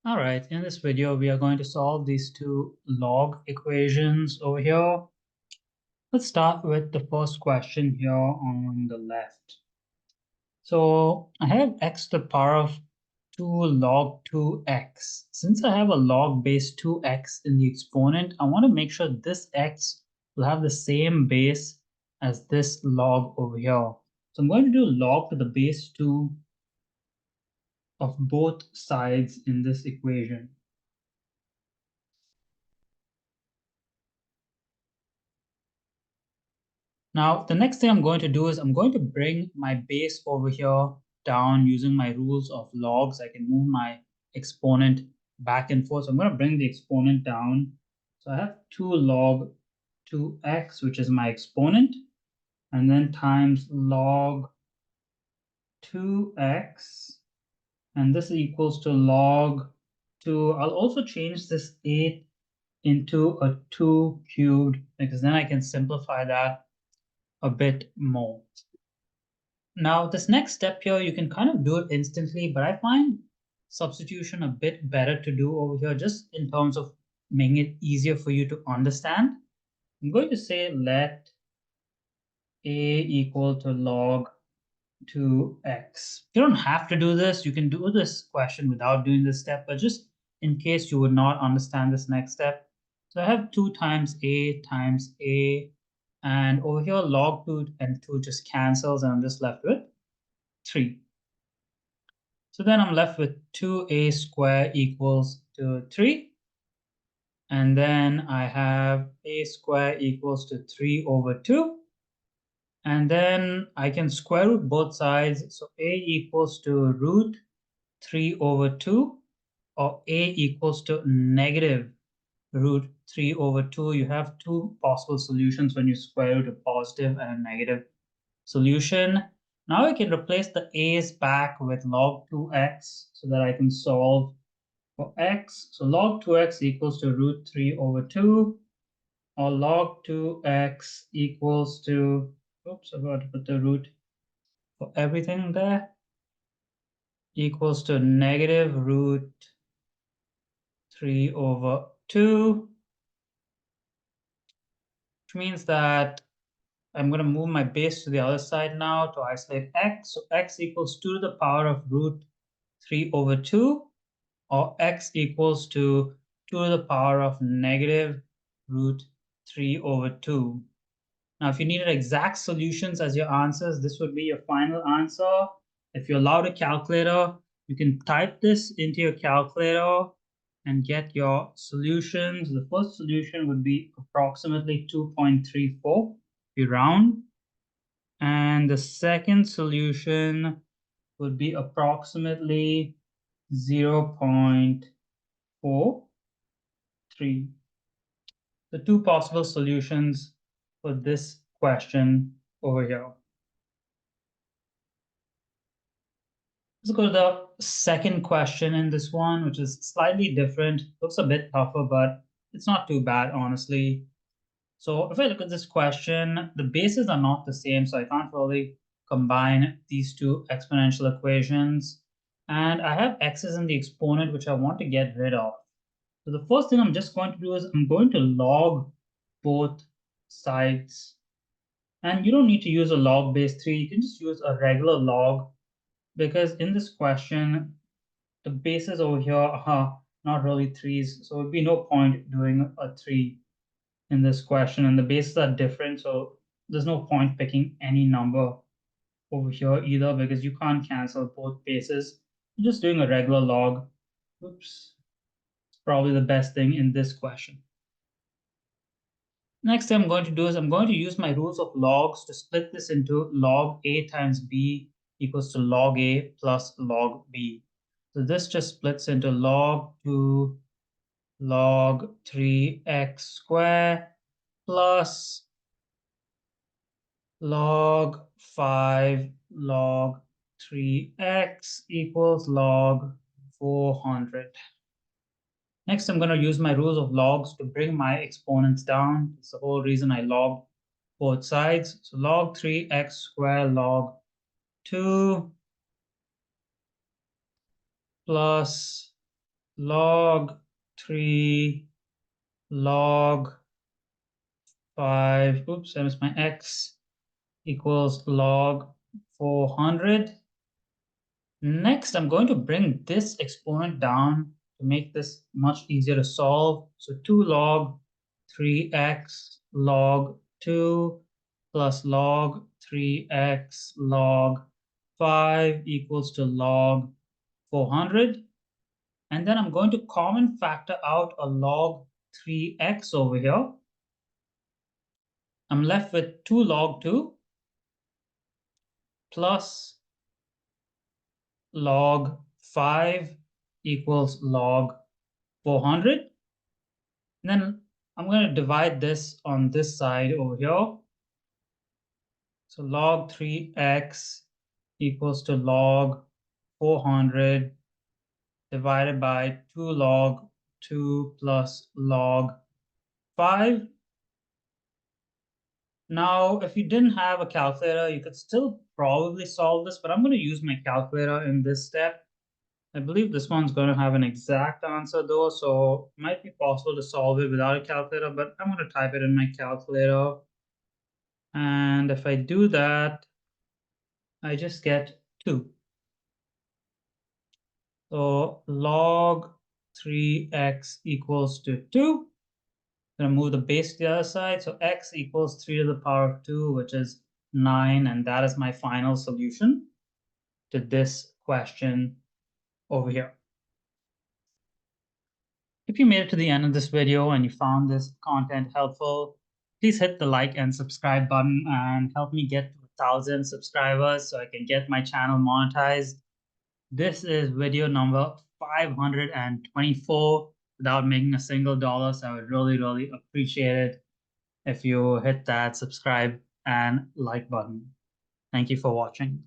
All right, in this video, we are going to solve these two log equations over here. Let's start with the first question here on the left. So I have x to the power of 2 log 2x. Since I have a log base 2x in the exponent, I want to make sure this x will have the same base as this log over here. So I'm going to do log to the base 2 of both sides in this equation. Now, the next thing I'm going to do is I'm going to bring my base over here down using my rules of logs. I can move my exponent back and forth. So I'm going to bring the exponent down. So I have 2 log 2x, which is my exponent, and then times log 2x, and this equals to log 2. I'll also change this 8 into a 2 cubed because then I can simplify that a bit more. Now, this next step here, you can kind of do it instantly, but I find substitution a bit better to do over here, just in terms of making it easier for you to understand. I'm going to say let a equal to log 2x. You don't have to do this. You can do this question without doing this step, but just in case you would not understand this next step. So I have 2 times a, and over here log 2 and 2 just cancels, and I'm just left with 3. So then I'm left with 2a squared equals to 3. And then I have a squared equals to 3 over 2. And then I can square root both sides. So a equals to root 3 over 2, or a equals to negative root 3 over 2. You have two possible solutions when you square root a positive and a negative solution. Now I can replace the a's back with log 2x so that I can solve for x. So log 2x equals to root 3 over 2, or log 2x equals to, oops, I forgot to put the root for everything there, equals to negative root 3 over 2, which means that I'm going to move my base to the other side now to isolate x. So x equals 2 to the power of root 3 over 2, or x equals to 2 to the power of negative root 3 over 2. Now, if you needed exact solutions as your answers, this would be your final answer. If you're allowed a calculator, you can type this into your calculator and get your solutions. The first solution would be approximately 2.34, if you round. And the second solution would be approximately 0.43. The two possible solutions for this question over here. Let's go to the second question in this one, which is slightly different. Looks a bit tougher, but it's not too bad, honestly. So if I look at this question, the bases are not the same, so I can't really combine these two exponential equations. And I have x's in the exponent, which I want to get rid of. So the first thing I'm just going to do is I'm going to log both sides. And you don't need to use a log base 3. You can just use a regular log, because in this question, the bases over here are not really 3's. So it would be no point doing a 3 in this question. And the bases are different, so there's no point picking any number over here either, because you can't cancel both bases. You're just doing a regular log. Oops. It's probably the best thing in this question. Next thing I'm going to do is I'm going to use my rules of logs to split this into log a times b equals to log a plus log b. So this just splits into log 2 log 3x squared plus log 5 log 3x equals log 400. Next, I'm going to use my rules of logs to bring my exponents down. It's the whole reason I logged both sides. So log 3x squared log 2 plus log 3 log 5, oops, I missed my x, equals log 400. Next, I'm going to bring this exponent down to make this much easier to solve. So 2 log 3x log 2 plus log 3x log 5 equals to log 400. And then I'm going to common factor out a log 3x over here. I'm left with 2 log 2 plus log 5 equals log 400. And then I'm going to divide this on this side over here. So log 3x equals to log 400 divided by 2 log 2 plus log 5. Now, if you didn't have a calculator, you could still probably solve this, but I'm going to use my calculator in this step. I believe this one's going to have an exact answer though, so it might be possible to solve it without a calculator, but I'm going to type it in my calculator. And if I do that, I just get 2. So log 3x equals to 2. I'm going to move the base to the other side. So x equals 3 to the power of 2, which is 9. And that is my final solution to this question over here. If you made it to the end of this video and you found this content helpful, please hit the like and subscribe button and help me get to 1,000 subscribers so I can get my channel monetized. This is video number 524 without making a single dollar, so I would really, really appreciate it if you hit that subscribe and like button. Thank you for watching.